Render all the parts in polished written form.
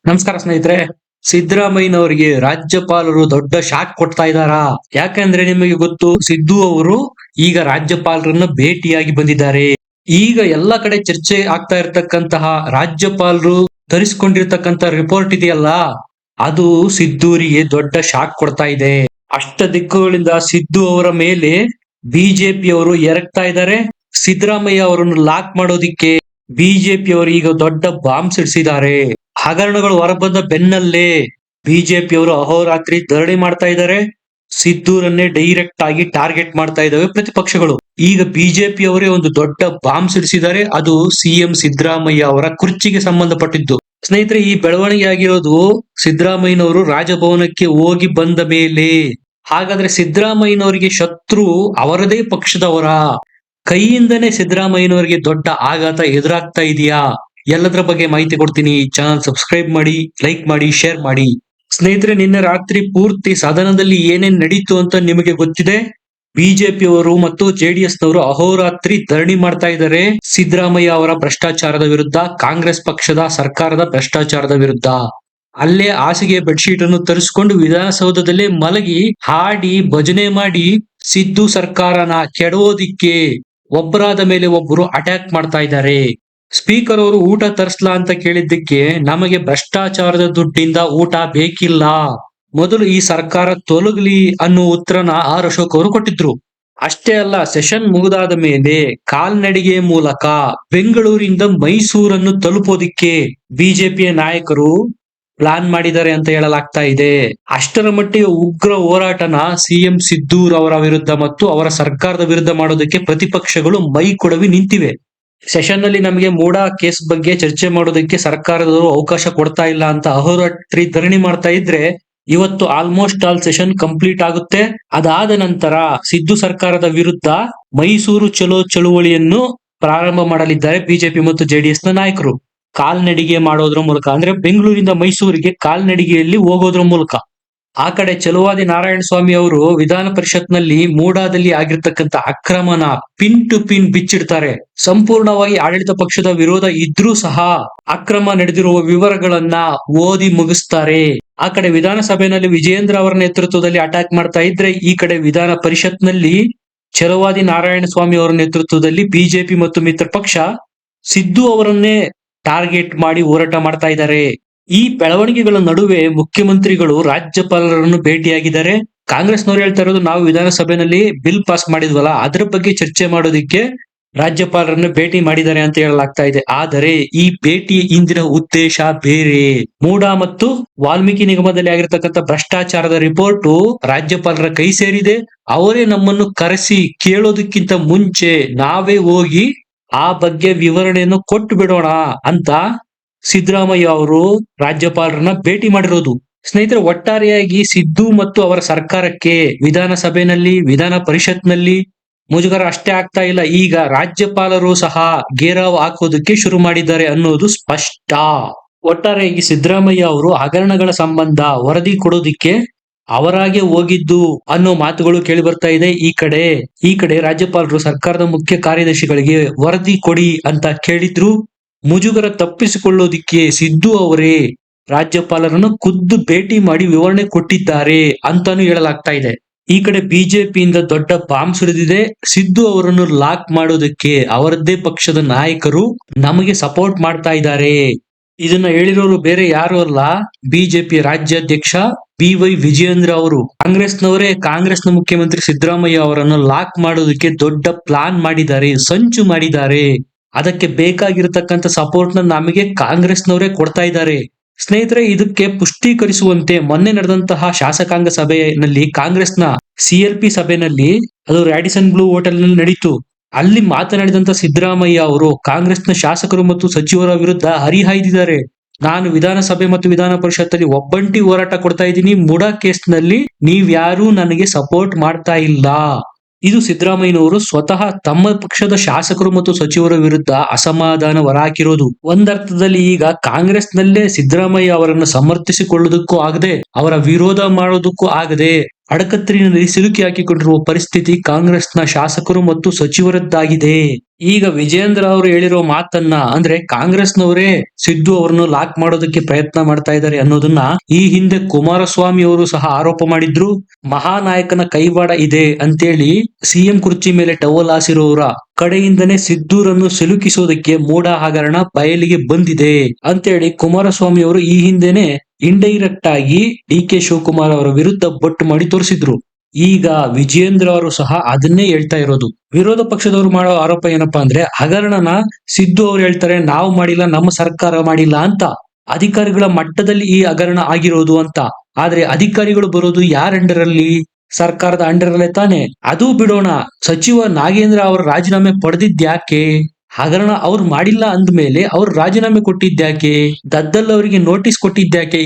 ನಮಸ್ಕಾರ ಸ್ನೇಹಿತರೆ. ಸಿದ್ದರಾಮಯ್ಯನವರಿಗೆ ರಾಜ್ಯಪಾಲರು ದೊಡ್ಡ ಶಾಕ್ ಕೊಡ್ತಾ ಇದ್ದಾರಾ? ಯಾಕಂದ್ರೆ ನಿಮಗೆ ಗೊತ್ತು, ಸಿದ್ದು ಅವರು ಈಗ ರಾಜ್ಯಪಾಲರನ್ನ ಭೇಟಿಯಾಗಿ ಬಂದಿದ್ದಾರೆ. ಈಗ ಎಲ್ಲ ಕಡೆ ಚರ್ಚೆ ಆಗ್ತಾ ಇರ್ತಕ್ಕಂತಹ ರಾಜ್ಯಪಾಲರು ತರಿಸ್ಕೊಂಡಿರ್ತಕ್ಕಂತ ರಿಪೋರ್ಟ್ ಇದೆಯಲ್ಲ, ಅದು ಸಿದ್ದೂರಿಗೆ ದೊಡ್ಡ ಶಾಕ್ ಕೊಡ್ತಾ ಇದೆ. ಅಷ್ಟ ದಿಕ್ಕುಗಳಿಂದ ಸಿದ್ದು ಅವರ ಮೇಲೆ ಬಿಜೆಪಿ ಅವರು ಎರಗ್ತಾ ಇದ್ದಾರೆ. ಸಿದ್ದರಾಮಯ್ಯ ಅವರನ್ನು ಲಾಕ್ ಮಾಡೋದಿಕ್ಕೆ ಬಿಜೆಪಿ ಅವರು ಈಗ ದೊಡ್ಡ ಬಾಂಬ್ ಸಿಡಿಸಿದ್ದಾರೆ. ಹಗರಣಗಳು ಹೊರಬಂದ ಬೆನ್ನಲ್ಲೇ ಬಿಜೆಪಿಯವರು ಅಹೋರಾತ್ರಿ ಧರಣಿ ಮಾಡ್ತಾ ಇದ್ದಾರೆ. ಸಿದ್ದೂರನ್ನೇ ಡೈರೆಕ್ಟ್ ಆಗಿ ಟಾರ್ಗೆಟ್ ಮಾಡ್ತಾ ಇದ್ದಾವೆ ಪ್ರತಿಪಕ್ಷಗಳು. ಈಗ ಬಿಜೆಪಿಯವರೇ ಒಂದು ದೊಡ್ಡ ಬಾಂಬ್ ಸಿಡಿಸಿದ್ದಾರೆ. ಅದು ಸಿಎಂ ಸಿದ್ದರಾಮಯ್ಯ ಅವರ ಕುರ್ಚಿಗೆ ಸಂಬಂಧಪಟ್ಟಿದ್ದು. ಸ್ನೇಹಿತರೆ, ಈ ಬೆಳವಣಿಗೆ ಆಗಿರೋದು ಸಿದ್ದರಾಮಯ್ಯನವರು ರಾಜಭವನಕ್ಕೆ ಹೋಗಿ ಬಂದ ಮೇಲೆ. ಹಾಗಾದ್ರೆ ಸಿದ್ದರಾಮಯ್ಯನವರಿಗೆ ಶತ್ರು ಅವರದೇ ಪಕ್ಷದವರ ಕೈಯಿಂದನೇ ಸಿದ್ದರಾಮಯ್ಯನವರಿಗೆ ದೊಡ್ಡ ಆಘಾತ ಎದುರಾಗ್ತಾ ಇದೆಯಾ? ಎಲ್ಲದರ ಬಗ್ಗೆ ಮಾಹಿತಿ ಕೊಡ್ತೀನಿ. ಚಾನಲ್ ಸಬ್ಸ್ಕ್ರೈಬ್ ಮಾಡಿ, ಲೈಕ್ ಮಾಡಿ, ಶೇರ್ ಮಾಡಿ. ಸ್ನೇಹಿತರೆ, ನಿನ್ನೆ ರಾತ್ರಿ ಪೂರ್ತಿ ಸದನದಲ್ಲಿ ಏನೇನ್ ನಡೀತು ಅಂತ ನಿಮಗೆ ಗೊತ್ತಿದೆ. ಬಿಜೆಪಿಯವರು ಮತ್ತು ಜೆಡಿಎಸ್ ನವರು ಅಹೋರಾತ್ರಿ ಧರಣಿ ಮಾಡ್ತಾ ಇದ್ದಾರೆ ಸಿದ್ದರಾಮಯ್ಯ ಅವರ ಭ್ರಷ್ಟಾಚಾರದ ವಿರುದ್ಧ, ಕಾಂಗ್ರೆಸ್ ಪಕ್ಷದ ಸರ್ಕಾರದ ಭ್ರಷ್ಟಾಚಾರದ ವಿರುದ್ಧ. ಅಲ್ಲೇ ಹಾಸಿಗೆ ಬೆಡ್ಶೀಟ್ ಅನ್ನು ತರಿಸಿಕೊಂಡು ವಿಧಾನಸೌಧದಲ್ಲೇ ಮಲಗಿ ಹಾಡಿ ಭಜನೆ ಮಾಡಿ ಸಿದ್ದು ಸರ್ಕಾರನ ಕೆಡವೋದಿಕ್ಕೆ ಒಬ್ಬರಾದ ಮೇಲೆ ಒಬ್ಬರು ಅಟ್ಯಾಕ್ ಮಾಡ್ತಾ ಇದ್ದಾರೆ. ಸ್ಪೀಕರ್ ಅವರು ಊಟ ತರಿಸ್ಲಾ ಅಂತ ಕೇಳಿದ್ದಕ್ಕೆ, ನಮಗೆ ಭ್ರಷ್ಟಾಚಾರದ ದುಡ್ಡಿಂದ ಊಟ ಬೇಕಿಲ್ಲ, ಮೊದಲು ಈ ಸರ್ಕಾರ ತೊಲಗಲಿ ಅನ್ನೋ ಉತ್ತರನ ಆರ್ ಅಶೋಕ್ ಅವರು ಕೊಟ್ಟಿದ್ರು. ಅಷ್ಟೇ ಅಲ್ಲ, ಸೆಷನ್ ಮುಗಿದಾದ ಮೇಲೆ ಕಾಲ್ನಡಿಗೆ ಮೂಲಕ ಬೆಂಗಳೂರಿಂದ ಮೈಸೂರನ್ನು ತಲುಪೋದಿಕ್ಕೆ ಬಿಜೆಪಿಯ ನಾಯಕರು ಪ್ಲಾನ್ ಮಾಡಿದ್ದಾರೆ ಅಂತ ಹೇಳಲಾಗ್ತಾ ಇದೆ. ಅಷ್ಟರ ಮಟ್ಟಿಗೆ ಉಗ್ರ ಹೋರಾಟನ ಸಿಎಂ ಸಿದ್ದೂರ್ ಅವರ ವಿರುದ್ಧ ಮತ್ತು ಅವರ ಸರ್ಕಾರದ ವಿರುದ್ಧ ಮಾಡೋದಕ್ಕೆ ಪ್ರತಿಪಕ್ಷಗಳು ಮೈ ಕೊಡವಿ ನಿಂತಿವೆ. ಸೆಷನ್ ನಲ್ಲಿ ನಮಗೆ ಮೂಡಾ ಕೇಸ್ ಬಗ್ಗೆ ಚರ್ಚೆ ಮಾಡೋದಕ್ಕೆ ಸರ್ಕಾರದವರು ಅವಕಾಶ ಕೊಡ್ತಾ ಇಲ್ಲ ಅಂತ ಅಹೋರಾತ್ರಿ ಧರಣಿ ಮಾಡ್ತಾ ಇದ್ರೆ, ಇವತ್ತು ಆಲ್ಮೋಸ್ಟ್ ಆಲ್ ಸೆಷನ್ ಕಂಪ್ಲೀಟ್ ಆಗುತ್ತೆ. ಅದಾದ ನಂತರ ಸಿದ್ದು ಸರ್ಕಾರದ ವಿರುದ್ಧ ಮೈಸೂರು ಚಲೋ ಚಳುವಳಿಯನ್ನು ಪ್ರಾರಂಭ ಮಾಡಲಿದ್ದಾರೆ ಬಿಜೆಪಿ ಮತ್ತು ಜೆಡಿಎಸ್ ನ ನಾಯಕರು. ಕಾಲ್ನಡಿಗೆ ಮಾಡೋದ್ರ ಮೂಲಕ, ಅಂದ್ರೆ ಬೆಂಗಳೂರಿಂದ ಮೈಸೂರಿಗೆ ಕಾಲ್ನಡಿಗೆಯಲ್ಲಿ ಹೋಗೋದ್ರ ಮೂಲಕ. ಆ ಕಡೆ ಛಲವಾದಿ ನಾರಾಯಣ ಸ್ವಾಮಿ ಅವರು ವಿಧಾನ ಪರಿಷತ್ ನಲ್ಲಿ ಮೂಡಾದಲ್ಲಿ ಆಗಿರ್ತಕ್ಕಂಥ ಅಕ್ರಮನ ಪಿನ್ ಟು ಪಿನ್ ಬಿಚ್ಚಿಡ್ತಾರೆ. ಸಂಪೂರ್ಣವಾಗಿ ಆಡಳಿತ ಪಕ್ಷದ ವಿರೋಧ ಇದ್ರೂ ಸಹ ಅಕ್ರಮ ನಡೆದಿರುವ ವಿವರಗಳನ್ನ ಓದಿ ಮುಗಿಸ್ತಾರೆ. ಆ ಕಡೆ ವಿಧಾನಸಭೆಯಲ್ಲಿ ವಿಜಯೇಂದ್ರ ಅವರ ನೇತೃತ್ವದಲ್ಲಿ ಅಟ್ಯಾಕ್ ಮಾಡ್ತಾ ಇದ್ರೆ, ಈ ಕಡೆ ವಿಧಾನ ಪರಿಷತ್ ನಲ್ಲಿ ಛಲವಾದಿ ನಾರಾಯಣ ಸ್ವಾಮಿ ಅವರ ನೇತೃತ್ವದಲ್ಲಿ ಬಿಜೆಪಿ ಮತ್ತು ಮಿತ್ರ ಪಕ್ಷ ಸಿದ್ದು ಅವರನ್ನೇ ಟಾರ್ಗೆಟ್ ಮಾಡಿ ಹೋರಾಟ ಮಾಡ್ತಾ ಇದ್ದಾರೆ. ಈ ಬೆಳವಣಿಗೆಗಳ ನಡುವೆ ಮುಖ್ಯಮಂತ್ರಿಗಳು ರಾಜ್ಯಪಾಲರನ್ನು ಭೇಟಿಯಾಗಿದ್ದಾರೆ. ಕಾಂಗ್ರೆಸ್ನವರು ಹೇಳ್ತಾ ಇರೋದು, ನಾವು ವಿಧಾನಸಭೆಯಲ್ಲಿ ಬಿಲ್ ಪಾಸ್ ಮಾಡಿದ್ವಲ್ಲ, ಅದರ ಬಗ್ಗೆ ಚರ್ಚೆ ಮಾಡೋದಿಕ್ಕೆ ರಾಜ್ಯಪಾಲರನ್ನು ಭೇಟಿ ಮಾಡಿದ್ದಾರೆ ಅಂತ ಹೇಳಲಾಗ್ತಾ ಇದೆ. ಆದರೆ ಈ ಭೇಟಿಯ ಹಿಂದಿನ ಉದ್ದೇಶ ಬೇರೆ. ಮೂಡಾ ಮತ್ತು ವಾಲ್ಮೀಕಿ ನಿಗಮದಲ್ಲಿ ಆಗಿರ್ತಕ್ಕಂಥ ಭ್ರಷ್ಟಾಚಾರದ ರಿಪೋರ್ಟ್ ರಾಜ್ಯಪಾಲರ ಕೈ ಸೇರಿದೆ. ಅವರೇ ನಮ್ಮನ್ನು ಕರೆಸಿ ಕೇಳೋದಕ್ಕಿಂತ ಮುಂಚೆ ನಾವೇ ಹೋಗಿ ಆ ಬಗ್ಗೆ ವಿವರಣೆಯನ್ನು ಕೊಟ್ಟು ಬಿಡೋಣ ಅಂತ ಸಿದ್ದರಾಮಯ್ಯ ಅವರು ರಾಜ್ಯಪಾಲರನ್ನ ಭೇಟಿ ಮಾಡಿರೋದು. ಸ್ನೇಹಿತರೆ, ಒಟ್ಟಾರೆಯಾಗಿ ಸಿದ್ದು ಮತ್ತು ಅವರ ಸರ್ಕಾರಕ್ಕೆ ವಿಧಾನಸಭೆಯಲ್ಲಿ, ವಿಧಾನ ಪರಿಷತ್ನಲ್ಲಿ ಮುಜುಗರ ಅಷ್ಟೇ ಆಗ್ತಾ ಇಲ್ಲ, ಈಗ ರಾಜ್ಯಪಾಲರು ಸಹ ಗೇರಾವ್ ಹಾಕೋದಕ್ಕೆ ಶುರು ಮಾಡಿದ್ದಾರೆ ಅನ್ನೋದು ಸ್ಪಷ್ಟ. ಒಟ್ಟಾರೆಯಾಗಿ ಸಿದ್ದರಾಮಯ್ಯ ಅವರು ಹಗರಣಗಳ ಸಂಬಂಧ ವರದಿ ಕೊಡೋದಿಕ್ಕೆ ಅವರಾಗೆ ಹೋಗಿದ್ದು ಅನ್ನೋ ಮಾತುಗಳು ಕೇಳಿ ಬರ್ತಾ ಇದೆ. ಈ ಕಡೆ ರಾಜ್ಯಪಾಲರು ಸರ್ಕಾರದ ಮುಖ್ಯ ಕಾರ್ಯದರ್ಶಿಗಳಿಗೆ ವರದಿ ಕೊಡಿ ಅಂತ ಕೇಳಿದ್ರು. ಮುಜುಗರ ತಪ್ಪಿಸಿಕೊಳ್ಳೋದಿಕ್ಕೆ ಸಿದ್ದು ಅವರೇ ರಾಜ್ಯಪಾಲರನ್ನು ಖುದ್ದು ಭೇಟಿ ಮಾಡಿ ವಿವರಣೆ ಕೊಟ್ಟಿದ್ದಾರೆ ಅಂತಾನು ಹೇಳಲಾಗ್ತಾ ಇದೆ. ಈ ಕಡೆ ಬಿಜೆಪಿಯಿಂದ ದೊಡ್ಡ ಬಾಂಬ್ ಸುರಿದಿದೆ. ಸಿದ್ದು ಅವರನ್ನು ಲಾಕ್ ಮಾಡೋದಕ್ಕೆ ಅವರದ್ದೇ ಪಕ್ಷದ ನಾಯಕರು ನಮಗೆ ಸಪೋರ್ಟ್ ಮಾಡ್ತಾ ಇದ್ದಾರೆ. ಇದನ್ನ ಹೇಳಿರೋರು ಬೇರೆ ಯಾರು ಅಲ್ಲ, ಬಿಜೆಪಿ ರಾಜ್ಯಾಧ್ಯಕ್ಷ BY ವಿಜಯೇಂದ್ರ ಅವರು. ಕಾಂಗ್ರೆಸ್ನ ಮುಖ್ಯಮಂತ್ರಿ ಸಿದ್ದರಾಮಯ್ಯ ಅವರನ್ನು ಲಾಕ್ ಮಾಡೋದಕ್ಕೆ ದೊಡ್ಡ ಪ್ಲಾನ್ ಮಾಡಿದ್ದಾರೆ, ಸಂಚು ಮಾಡಿದ್ದಾರೆ. ಅದಕ್ಕೆ ಬೇಕಾಗಿರತಕ್ಕಂತ ಸಪೋರ್ಟ್ ನ ನಮಗೆ ಕಾಂಗ್ರೆಸ್ನವರೇ ಕೊಡ್ತಾ ಇದ್ದಾರೆ. ಸ್ನೇಹಿತರೆ, ಇದಕ್ಕೆ ಪುಷ್ಟೀಕರಿಸುವಂತೆ ಮೊನ್ನೆ ನಡೆದಂತಹ ಶಾಸಕಾಂಗ ಸಭೆಯಲ್ಲಿ ಕಾಂಗ್ರೆಸ್ನ CLP ಸಭೆಯಲ್ಲಿ, ಅದು ರ್ಯಾಡಿಸನ್ ಬ್ಲೂ ಹೋಟೆಲ್ ನಲ್ಲಿ ನಡೀತು. ಅಲ್ಲಿ ಮಾತನಾಡಿದಂತ ಸಿದ್ದರಾಮಯ್ಯ ಅವರು ಕಾಂಗ್ರೆಸ್ನ ಶಾಸಕರು ಮತ್ತು ಸಚಿವರ ವಿರುದ್ಧ ಹರಿಹಾಯ್ದಿದ್ದಾರೆ. ನಾನು ವಿಧಾನಸಭೆ ಮತ್ತು ವಿಧಾನ ಪರಿಷತ್ತಲ್ಲಿ ಒಬ್ಬಂಟಿ ಹೋರಾಟ ಕೊಡ್ತಾ ಇದ್ದೀನಿ, ಮುಡಾ ಕೇಸ್ ನಲ್ಲಿ ನೀವ್ಯಾರೂ ನನಗೆ ಸಪೋರ್ಟ್ ಮಾಡ್ತಾ ಇಲ್ಲ. ಇದು ಸಿದ್ದರಾಮಯ್ಯನವರು ಸ್ವತಃ ತಮ್ಮ ಪಕ್ಷದ ಶಾಸಕರು ಮತ್ತು ಸಚಿವರ ವಿರುದ್ಧ ಅಸಮಾಧಾನ ಹೊರಹಾಕಿರೋದು. ಒಂದರ್ಥದಲ್ಲಿ ಈಗ ಕಾಂಗ್ರೆಸ್ನಲ್ಲೇ ಸಿದ್ದರಾಮಯ್ಯ ಅವರನ್ನು ಸಮರ್ಥಿಸಿಕೊಳ್ಳುವುದಕ್ಕೂ ಆಗದೆ, ಅವರ ವಿರೋಧ ಮಾಡೋದಕ್ಕೂ ಆಗದೆ, ಅಡಕತ್ತಿನಲ್ಲಿ ಸಿಲುಕಿ ಹಾಕಿಕೊಂಡಿರುವ ಪರಿಸ್ಥಿತಿ ಕಾಂಗ್ರೆಸ್ನ ಶಾಸಕರು ಮತ್ತು ಸಚಿವರದ್ದಾಗಿದೆ. ಈಗ ವಿಜೇಂದ್ರ ಅವರು ಹೇಳಿರೋ ಮಾತನ್ನ ಅಂದ್ರೆ ಕಾಂಗ್ರೆಸ್ನವರೇ ಸಿದ್ದು ಅವರನ್ನು ಲಾಕ್ ಮಾಡೋದಕ್ಕೆ ಪ್ರಯತ್ನ ಮಾಡ್ತಾ ಇದ್ದಾರೆ ಅನ್ನೋದನ್ನ ಈ ಹಿಂದೆ ಕುಮಾರಸ್ವಾಮಿ ಅವರು ಸಹ ಆರೋಪ ಮಾಡಿದ್ರು. ಮಹಾನಾಯಕನ ಕೈವಾಡ ಇದೆ ಅಂತೇಳಿ ಸಿಎಂ ಕುರ್ಚಿ ಮೇಲೆ ಟವಲ್ ಹಾಸಿರೋರ ಕಡೆಯಿಂದನೇ ಸಿದ್ದೂರನ್ನು ಸಿಲುಕಿಸೋದಕ್ಕೆ ಮೂಡ ಹಗರಣ ಬಯಲಿಗೆ ಬಂದಿದೆ ಅಂತೇಳಿ ಕುಮಾರಸ್ವಾಮಿ ಅವರು ಈ ಹಿಂದೆನೆ ಇಂಡೈರೆಕ್ಟ್ ಆಗಿ ಡಿ.ಕೆ. ಶಿವಕುಮಾರ್ ಅವರ ವಿರುದ್ಧ ಬೊಟ್ಟು ಮಾಡಿ ತೋರಿಸಿದ್ರು. ಈಗ ವಿಜೇಂದ್ರ ಅವರು ಸಹ ಅದನ್ನೇ ಹೇಳ್ತಾ ಇರೋದು. ವಿರೋಧ ಪಕ್ಷದವರು ಮಾಡೋ ಆರೋಪ ಏನಪ್ಪಾ ಅಂದ್ರೆ ಹಗರಣನ ಸಿದ್ದು ಅವ್ರು ಹೇಳ್ತಾರೆ ನಾವು ಮಾಡಿಲ್ಲ, ನಮ್ಮ ಸರ್ಕಾರ ಮಾಡಿಲ್ಲ ಅಂತ. ಅಧಿಕಾರಿಗಳ ಮಟ್ಟದಲ್ಲಿ ಈ ಹಗರಣ ಆಗಿರೋದು ಅಂತ. ಆದ್ರೆ ಅಧಿಕಾರಿಗಳು ಬರೋದು ಯಾರ ಅಂಡರ್ ಅಲ್ಲಿ? ಸರ್ಕಾರದ ಅಂಡರ್ ಅಲ್ಲೇ ತಾನೆ. ಅದು ಬಿಡೋಣ, ಸಚಿವ ನಾಗೇಂದ್ರ ಅವರ ರಾಜೀನಾಮೆ ಪಡೆದಿದ್ಯಾಕೆ? ಹಗರಣ ಅವ್ರು ಮಾಡಿಲ್ಲ ಅಂದ್ಮೇಲೆ ಅವ್ರು ರಾಜೀನಾಮೆ ಕೊಟ್ಟಿದ್ಯಾಕೆ? ದದ್ದಲ್ ಅವರಿಗೆ ನೋಟಿಸ್ ಕೊಟ್ಟಿದ್ಯಾಕೆ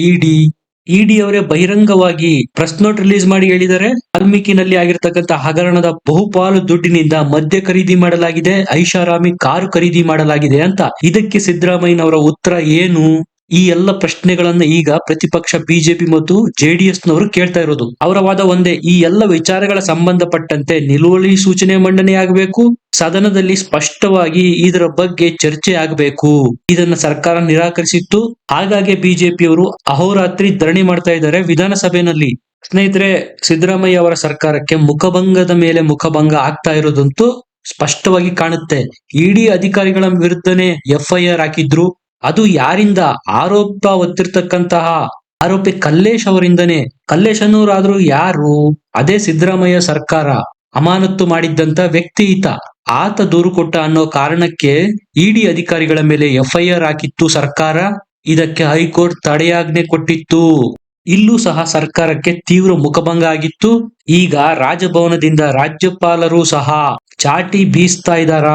ಇಡಿ ಅವರೇ ಬಹಿರಂಗವಾಗಿ ಪ್ರೆಸ್ ನೋಟ್ ರಿಲೀಸ್ ಮಾಡಿ ಹೇಳಿದ್ದಾರೆ, ವಾಲ್ಮೀಕಿನಲ್ಲಿ ಆಗಿರ್ತಕ್ಕಂಥ ಹಗರಣದ ಬಹುಪಾಲು ದುಡ್ಡಿನಿಂದ ಮದ್ಯ ಖರೀದಿ ಮಾಡಲಾಗಿದೆ, ಐಷಾರಾಮಿ ಕಾರು ಖರೀದಿ ಮಾಡಲಾಗಿದೆ ಅಂತ. ಇದಕ್ಕೆ ಸಿದ್ದರಾಮಯ್ಯನವರ ಉತ್ತರ ಏನು? ಈ ಎಲ್ಲ ಪ್ರಶ್ನೆಗಳನ್ನ ಈಗ ಪ್ರತಿಪಕ್ಷ ಬಿಜೆಪಿ ಮತ್ತು ಜೆಡಿಎಸ್ ನವರು ಕೇಳ್ತಾ ಇರೋದು. ಅವರ ವಾದ ಒಂದೇ, ಈ ಎಲ್ಲ ವಿಚಾರಗಳ ಸಂಬಂಧಪಟ್ಟಂತೆ ನಿಲುವಳಿ ಸೂಚನೆ ಮಂಡನೆ ಆಗಬೇಕು, ಸದನದಲ್ಲಿ ಸ್ಪಷ್ಟವಾಗಿ ಇದರ ಬಗ್ಗೆ ಚರ್ಚೆ ಆಗಬೇಕು. ಇದನ್ನ ಸರ್ಕಾರ ನಿರಾಕರಿಸಿತ್ತು. ಹಾಗಾಗಿ ಬಿಜೆಪಿಯವರು ಅಹೋರಾತ್ರಿ ಧರಣಿ ಮಾಡ್ತಾ ಇದ್ದಾರೆ ವಿಧಾನಸಭೆಯಲ್ಲಿ. ಸ್ನೇಹಿತರೆ, ಸಿದ್ದರಾಮಯ್ಯ ಅವರ ಸರ್ಕಾರಕ್ಕೆ ಮುಖಭಂಗದ ಮೇಲೆ ಮುಖಭಂಗ ಆಗ್ತಾ ಇರೋದಂತೂ ಸ್ಪಷ್ಟವಾಗಿ ಕಾಣುತ್ತೆ. ಇಡಿ ಅಧಿಕಾರಿಗಳ ವಿರುದ್ಧನೇ FIR ಹಾಕಿದ್ರು. ಅದು ಯಾರಿಂದ? ಆರೋಪ ಹೊತ್ತಿರ್ತಕ್ಕಂತಹ ಆರೋಪಿ ಕಲ್ಲೇಶ್ ಅವರಿಂದನೇ. ಕಲ್ಲೇಶ್ ಅನ್ನೋರಾದ್ರೂ ಯಾರು? ಅದೇ ಸಿದ್ದರಾಮಯ್ಯ ಸರ್ಕಾರ ಅಮಾನತ್ತು ಮಾಡಿದ್ದಂತ ವ್ಯಕ್ತಿ ಆತ ದೂರು ಕೊಟ್ಟ ಅನ್ನೋ ಕಾರಣಕ್ಕೆ ಇಡಿ ಅಧಿಕಾರಿಗಳ ಮೇಲೆ FIR ಹಾಕಿತ್ತು ಸರ್ಕಾರ. ಇದಕ್ಕೆ ಹೈಕೋರ್ಟ್ ತಡೆಯಾಜ್ಞೆ ಕೊಟ್ಟಿತ್ತು. ಇಲ್ಲೂ ಸಹ ಸರ್ಕಾರಕ್ಕೆ ತೀವ್ರ ಮುಖಭಂಗ ಆಗಿತ್ತು. ಈಗ ರಾಜಭವನದಿಂದ ರಾಜ್ಯಪಾಲರು ಸಹ ಚಾಟಿ ಬೀಸ್ತಾ ಇದ್ದಾರ.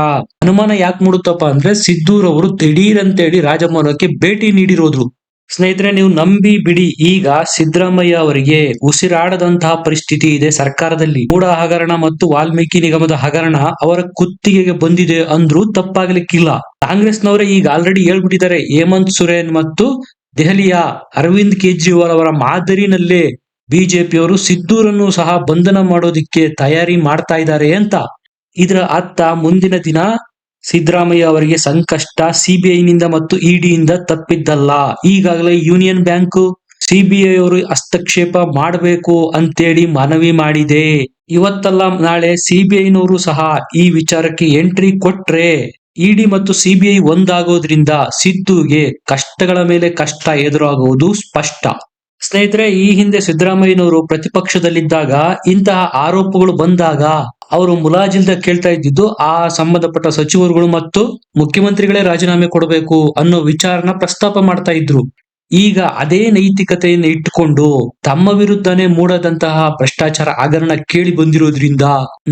ಅನುಮಾನ ಯಾಕೆ ಮೂಡುತ್ತಪ್ಪ ಅಂದ್ರೆ ಸಿದ್ದೂರ್ ಅವರು ದಿಢೀರ್ ಅಂತೇಳಿ ರಾಜಭವನಕ್ಕೆ ಭೇಟಿ ನೀಡಿರೋದು. ಸ್ನೇಹಿತರೆ, ನೀವು ನಂಬಿ ಬಿಡಿ, ಈಗ ಸಿದ್ದರಾಮಯ್ಯ ಅವರಿಗೆ ಉಸಿರಾಡದಂತಹ ಪರಿಸ್ಥಿತಿ ಇದೆ ಸರ್ಕಾರದಲ್ಲಿ. ಮೂಡ ಹಗರಣ ಮತ್ತು ವಾಲ್ಮೀಕಿ ನಿಗಮದ ಹಗರಣ ಅವರ ಕುತ್ತಿಗೆಗೆ ಬಂದಿದೆ ಅಂದ್ರೂ ತಪ್ಪಾಗ್ಲಿಕ್ಕಿಲ್ಲ. ಕಾಂಗ್ರೆಸ್ನವರೇ ಈಗ ಆಲ್ರೆಡಿ ಹೇಳ್ಬಿಟ್ಟಿದ್ದಾರೆ, ಹೇಮಂತ್ ಸೊರೇನ್ ಮತ್ತು ದೆಹಲಿಯ ಅರವಿಂದ್ ಕೇಜ್ರಿವಾಲ್ ಅವರ ಮಾದರಿನಲ್ಲೇ ಬಿಜೆಪಿಯವರು ಸಿದ್ದೂರನ್ನು ಸಹ ಬಂಧನ ಮಾಡೋದಿಕ್ಕೆ ತಯಾರಿ ಮಾಡ್ತಾ ಇದ್ದಾರೆ ಅಂತ. ಇದರ ಅರ್ಥ ಮುಂದಿನ ದಿನ ಸಿದ್ದರಾಮಯ್ಯ ಅವರಿಗೆ ಸಂಕಷ್ಟ ಸಿಬಿಐನಿಂದ ಮತ್ತು ಇಡಿಯಿಂದ ತಪ್ಪಿದ್ದಲ್ಲ. ಈಗಾಗಲೇ ಯೂನಿಯನ್ ಬ್ಯಾಂಕ್ ಸಿಬಿಐ ಅವರು ಹಸ್ತಕ್ಷೇಪ ಮಾಡಬೇಕು ಅಂತೇಳಿ ಮನವಿ ಮಾಡಿದೆ. ಇವತ್ತಲ್ಲ ನಾಳೆ ಸಿಬಿಐನವರು ಸಹ ಈ ವಿಚಾರಕ್ಕೆ ಎಂಟ್ರಿ ಕೊಟ್ರೆ ಇಡಿ ಮತ್ತು ಸಿಬಿಐ ಒಂದಾಗೋದ್ರಿಂದ ಸಿದ್ದುಗೆ ಕಷ್ಟಗಳ ಮೇಲೆ ಕಷ್ಟ ಎದುರಾಗುವುದು ಸ್ಪಷ್ಟ. ಸ್ನೇಹಿತರೆ, ಈ ಹಿಂದೆ ಸಿದ್ದರಾಮಯ್ಯನವರು ಪ್ರತಿಪಕ್ಷದಲ್ಲಿದ್ದಾಗ ಇಂತಹ ಆರೋಪಗಳು ಬಂದಾಗ ಅವರು ಮುಲಾಜಿಲ್ದ ಕೇಳ್ತಾ ಇದ್ದಿದ್ದು ಆ ಸಂಬಂಧಪಟ್ಟ ಸಚಿವರುಗಳು ಮತ್ತು ಮುಖ್ಯಮಂತ್ರಿಗಳೇ ರಾಜೀನಾಮೆ ಕೊಡಬೇಕು ಅನ್ನೋ ವಿಚಾರನ ಪ್ರಸ್ತಾಪ ಮಾಡ್ತಾ ಇದ್ರು. ಈಗ ಅದೇ ನೈತಿಕತೆಯನ್ನು ಇಟ್ಟುಕೊಂಡು ತಮ್ಮ ವಿರುದ್ಧನೇ ಮೂಡದಂತಹ ಭ್ರಷ್ಟಾಚಾರ ಹಗರಣ ಕೇಳಿ ಬಂದಿರೋದ್ರಿಂದ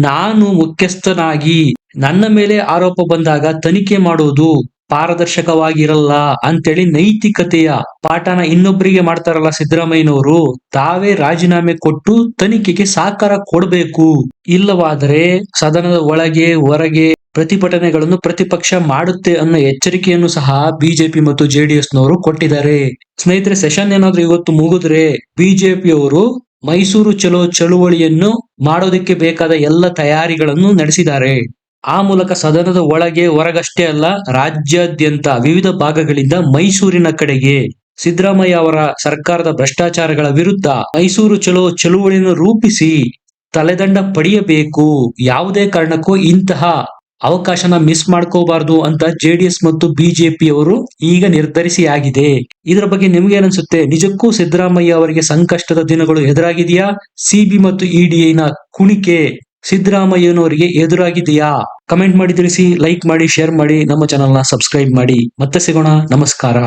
ನಾನು ಮುಖ್ಯಸ್ಥನಾಗಿ ನನ್ನ ಮೇಲೆ ಆರೋಪ ಬಂದಾಗ ತನಿಖೆ ಮಾಡೋದು ಪಾರದರ್ಶಕವಾಗಿರಲ್ಲ ಅಂತೇಳಿ ನೈತಿಕತೆಯ ಪಾಠನ ಇನ್ನೊಬ್ಬರಿಗೆ ಮಾಡ್ತಾರಲ್ಲ ಸಿದ್ದರಾಮಯ್ಯನವರು, ತಾವೇ ರಾಜೀನಾಮೆ ಕೊಟ್ಟು ತನಿಖೆಗೆ ಸಹಕಾರ ಕೊಡಬೇಕು. ಇಲ್ಲವಾದರೆ ಸದನದ ಒಳಗೆ ಹೊರಗೆ ಪ್ರತಿಭಟನೆಗಳನ್ನು ಪ್ರತಿಪಕ್ಷ ಮಾಡುತ್ತೆ ಅನ್ನೋ ಎಚ್ಚರಿಕೆಯನ್ನು ಸಹ ಬಿಜೆಪಿ ಮತ್ತು ಜೆಡಿಎಸ್ ನವರು ಕೊಟ್ಟಿದ್ದಾರೆ. ಸ್ನೇಹಿತರೆ, ಸೆಷನ್ ಏನಾದ್ರೂ ಇವತ್ತು ಮುಗಿದ್ರೆ ಬಿಜೆಪಿಯವರು ಮೈಸೂರು ಚಲೋ ಚಳುವಳಿಯನ್ನು ಮಾಡೋದಕ್ಕೆ ಬೇಕಾದ ಎಲ್ಲ ತಯಾರಿಗಳನ್ನು ನಡೆಸಿದ್ದಾರೆ. ಆ ಮೂಲಕ ಸದನದ ಒಳಗೆ ಹೊರಗಷ್ಟೇ ಅಲ್ಲ, ರಾಜ್ಯಾದ್ಯಂತ ವಿವಿಧ ಭಾಗಗಳಿಂದ ಮೈಸೂರಿನ ಕಡೆಗೆ ಸಿದ್ದರಾಮಯ್ಯ ಅವರ ಸರ್ಕಾರದ ಭ್ರಷ್ಟಾಚಾರಗಳ ವಿರುದ್ಧ ಮೈಸೂರು ಚಲೋ ಚಳುವಳಿಯನ್ನು ರೂಪಿಸಿ ತಲೆದಂಡ ಪಡೆಯಬೇಕು. ಯಾವುದೇ ಕಾರಣಕ್ಕೂ ಇಂತಹ ಅವಕಾಶನ ಮಿಸ್ ಮಾಡ್ಕೋಬಾರ್ದು ಅಂತ ಜೆಡಿಎಸ್ ಮತ್ತು ಬಿಜೆಪಿ ಅವರು ಈಗ ನಿರ್ಧರಿಸಿ ಆಗಿದೆ. ಇದರ ಬಗ್ಗೆ ನಿಮ್ಗೆ ಏನನ್ಸುತ್ತೆ? ನಿಜಕ್ಕೂ ಸಿದ್ದರಾಮಯ್ಯ ಅವರಿಗೆ ಸಂಕಷ್ಟದ ದಿನಗಳು ಎದುರಾಗಿದೆಯಾ? ಸಿಬಿ ಮತ್ತು ಇಡಿನ ಕುಣಿಕೆ ಸಿದ್ದರಾಮಯ್ಯನವರಿಗೆ ಎದುರಾಗಿದೆಯಾ? ಕಮೆಂಟ್ ಮಾಡಿ ತಿಳಿಸಿ, ಲೈಕ್ ಮಾಡಿ, ಶೇರ್ ಮಾಡಿ, ನಮ್ಮ ಚಾನೆಲ್ನ ಸಬ್ಸ್ಕ್ರೈಬ್ ಮಾಡಿ. ಮತ್ತೆ ಸಿಗೋಣ. ನಮಸ್ಕಾರ.